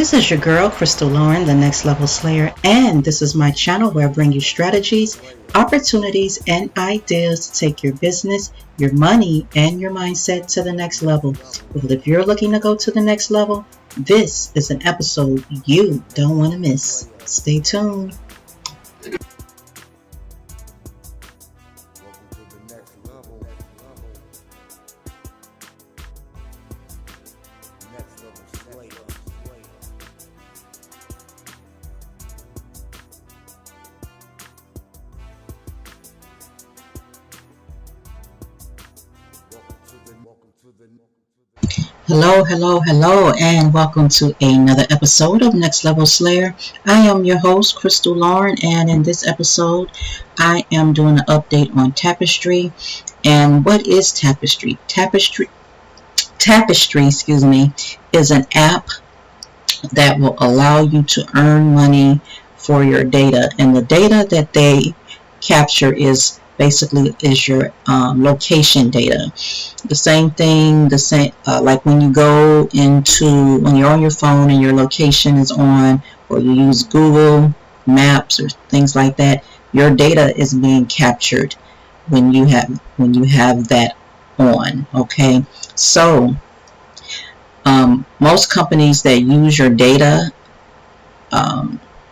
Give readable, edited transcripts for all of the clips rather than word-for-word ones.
This is your girl, Crystal Lauren, the Next Level Slayer, and this is my channel where I bring you strategies, opportunities, and ideas to take your business, your money, and your mindset to the next level. Well, if you're looking to go to the next level, this is an episode you don't want to miss. Stay tuned. Hello, and welcome to another episode of Next Level Slayer. I am your host, Crystal Lauren, and in this episode, I am doing an update on Tapestri. And what is Tapestri? Tapestri, is an app that will allow you to earn money for your data, and the data that they capture is your location data. The same thing, like when you're on your phone and your location is on, or you use Google Maps or things like that, your data is being captured when you have that on. Okay, so most companies that use your data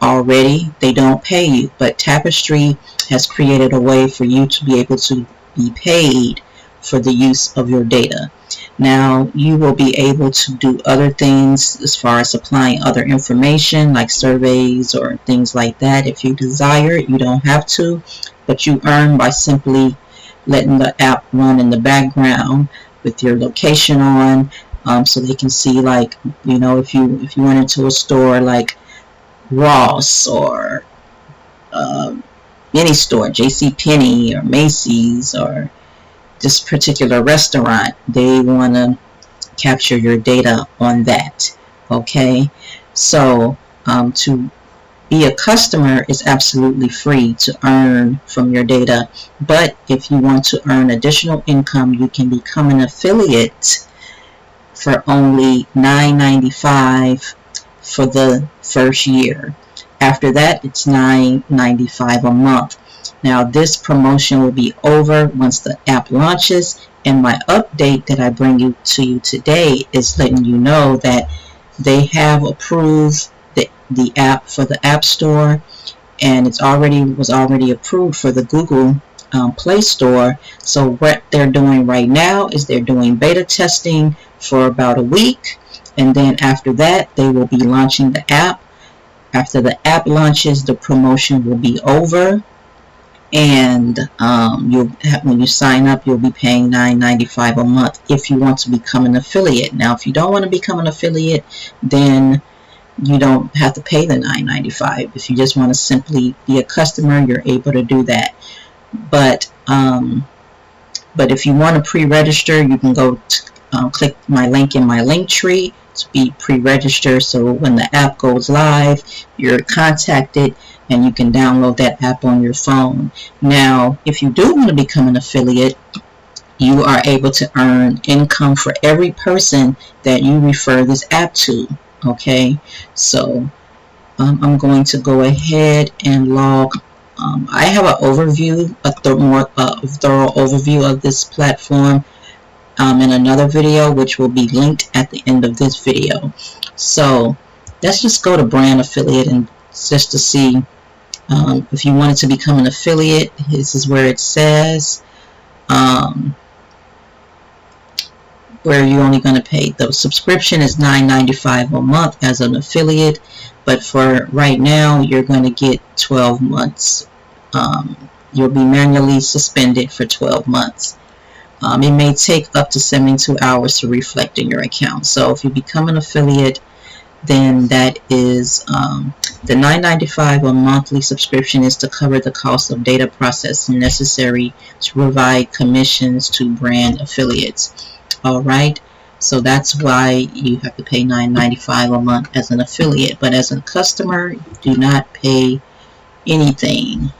already, they don't pay you, but Tapestri has created a way for you to be able to be paid for the use of your data. Now, you will be able to do other things as far as supplying other information like surveys or things like that. If you desire it, you don't have to, but you earn by simply letting the app run in the background with your location on, so they can see, like, if you went into a store like Ross or any store, JCPenney or Macy's or this particular restaurant, they want to capture your data on that. Okay, so to be a customer is absolutely free to earn from your data, but if you want to earn additional income, you can become an affiliate for only $9.95 for the first year. After that, it's $9.95 a month. Now, this promotion will be over once the app launches, and my update that I bring you to you today is letting you know that they have approved the app for the App Store, and was already approved for the Google Play Store. So what they're doing right now is they're doing beta testing for about a week, and then after that, they will be launching the app. After the app launches, the promotion will be over, and when you sign up, you'll be paying $9.95 a month if you want to become an affiliate. Now, if you don't want to become an affiliate, then you don't have to pay the $9.95. If you just want to simply be a customer, you're able to do that. But if you want to pre-register, you can go to click my link in my LINKTREE to be pre-registered, so when the app goes live, you're contacted and you can download that app on your phone. Now, if you do want to become an affiliate, you are able to earn income for every person that you refer this app to. Okay, so I'm going to go ahead and log. I have an overview, a thorough overview of this platform in another video, which will be linked at the end of this video. So let's just go to brand affiliate, and just to see if you wanted to become an affiliate, this is where it says where you're only going to pay. The subscription is $9.95 a month as an affiliate, but for right now, you're going to get 12 months. You'll be manually suspended for 12 months. It may take up to 72 hours to reflect in your account. So if you become an affiliate, then that is the $9.95 a monthly subscription is to cover the cost of data processing necessary to provide commissions to brand affiliates. All right, so that's why you have to pay $9.95 a month as an affiliate, but as a customer, you do not pay anything.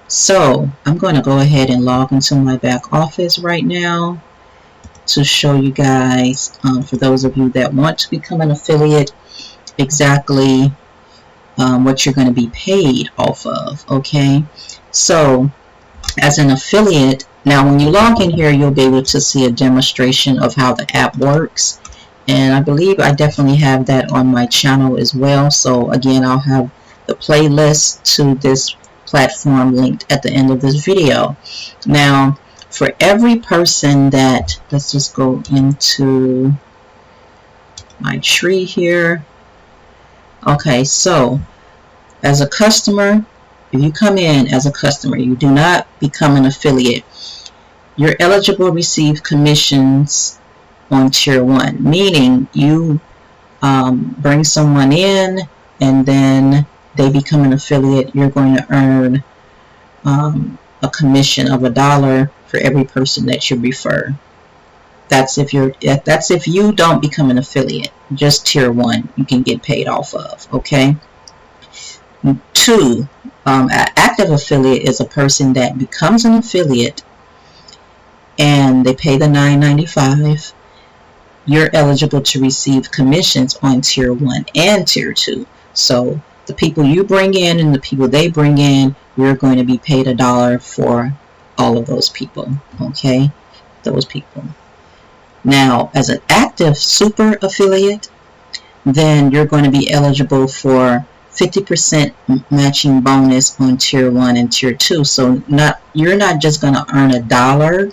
So I'm going to go ahead and log into my back office right now to show you guys, for those of you that want to become an affiliate, exactly what you're going to be paid off of. Okay, so as an affiliate, now when you log in here, you'll be able to see a demonstration of how the app works, and I believe I definitely have that on my channel as well. So again, I'll have the playlist to this platform linked at the end of this video. Now for every person that, let's just go into my tree here. Okay, so as a customer, if you come in as a customer, you do not become an affiliate, you're eligible to receive commissions on tier 1, meaning you bring someone in and then they become an affiliate. You're going to earn a commission of $1 for every person that you refer. That's if you don't become an affiliate. Just tier 1 you can get paid off of. Okay. 2, an active affiliate is a person that becomes an affiliate and they pay the $9.95. You're eligible to receive commissions on tier 1 and tier 2. So the people you bring in and the people they bring in, you're going to be paid $1 for all of those people. Okay, those people. Now, as an active super affiliate, then you're going to be eligible for 50% matching bonus on tier 1 and tier 2. So you're not just going to earn $1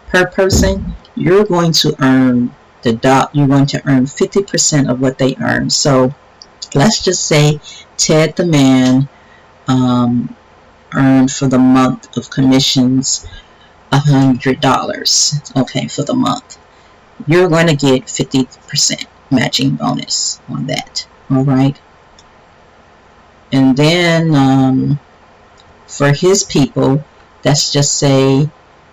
per person. You're going to earn you're going to earn 50% of what they earn. So let's just say Ted the man earned for the month of commissions $100. Okay, for the month. You're going to get 50% matching bonus on that. All right. And then for his people, let's just say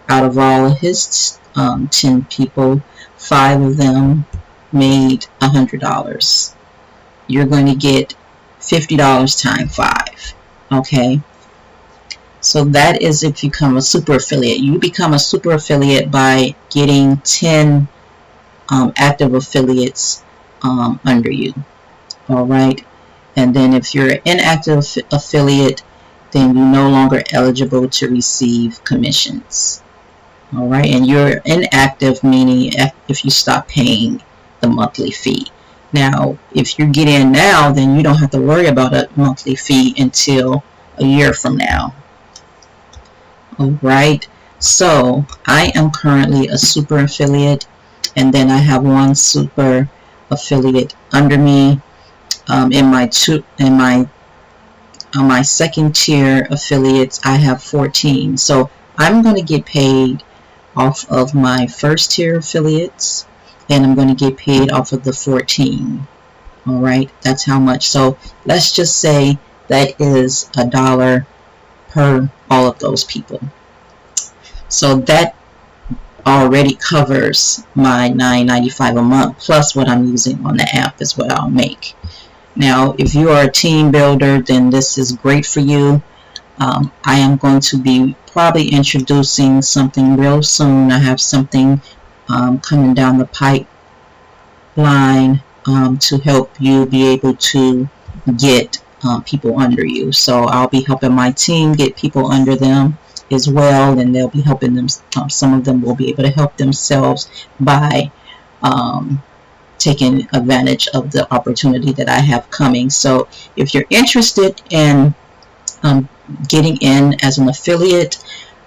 out of all of his 10 people, 5 of them made $100. You're going to get $50 times 5. Okay. So that is if you become a super affiliate. You become a super affiliate by getting 10 active affiliates under you. All right. And then if you're an inactive affiliate, then you're no longer eligible to receive commissions. All right. And you're inactive, meaning if you stop paying the monthly fee. Now, if you get in now, then you don't have to worry about a monthly fee until a year from now. All right. So I am currently a super affiliate, and then I have one super affiliate under me. In my second tier affiliates, I have 14. So I'm going to get paid off of my first tier affiliates, and I'm going to get paid off of the 14. All right, that's how much. So let's just say that is $1 per all of those people. So that already covers my $9.95 a month, plus what I'm using on the app is what I'll make. Now, if you are a team builder, then this is great for you. I am going to be probably introducing something real soon. I have something coming down the pipeline to help you be able to get people under you. So I'll be helping my team get people under them as well, and they'll be helping them. Some of them will be able to help themselves by taking advantage of the opportunity that I have coming. So if you're interested in getting in as an affiliate,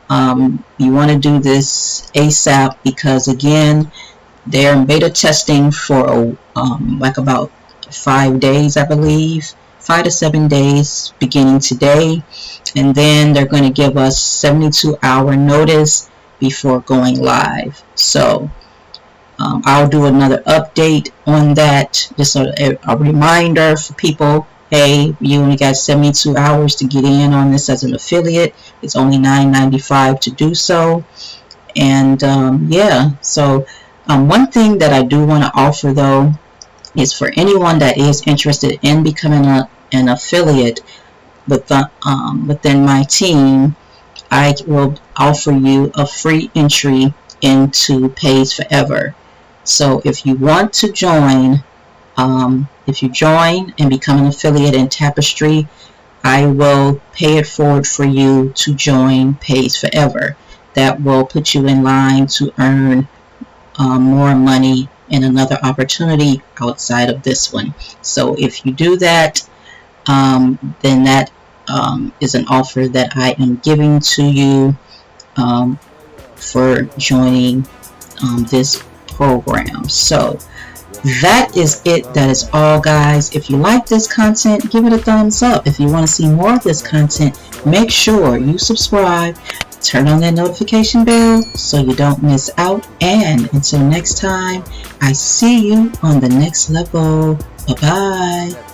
you want to do this ASAP, because again, they're in beta testing for like about 5 days, I believe, 5 to 7 days beginning today, and then they're going to give us 72-hour notice before going live. So I'll do another update on that, just a reminder for people. Hey, you only got 72 hours to get in on this as an affiliate. It's only $9.95 to do so. And yeah, so one thing that I do want to offer though is for anyone that is interested in becoming an affiliate within my team, I will offer you a free entry into Pays Forever. So if you want to join If you join and become an affiliate in Tapestri, I will pay it forward for you to join Pays Forever. That will put you in line to earn more money and another opportunity outside of this one. So if you do that, then that is an offer that I am giving to you for joining this program. So that is it. That is all, guys. If you like this content, give it a thumbs up. If you want to see more of this content, make sure you subscribe, turn on that notification bell so you don't miss out. And until next time, I see you on the next level. Bye-bye.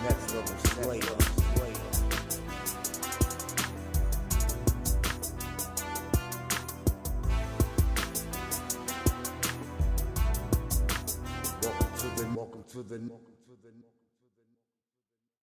Next level slayer. Welcome to the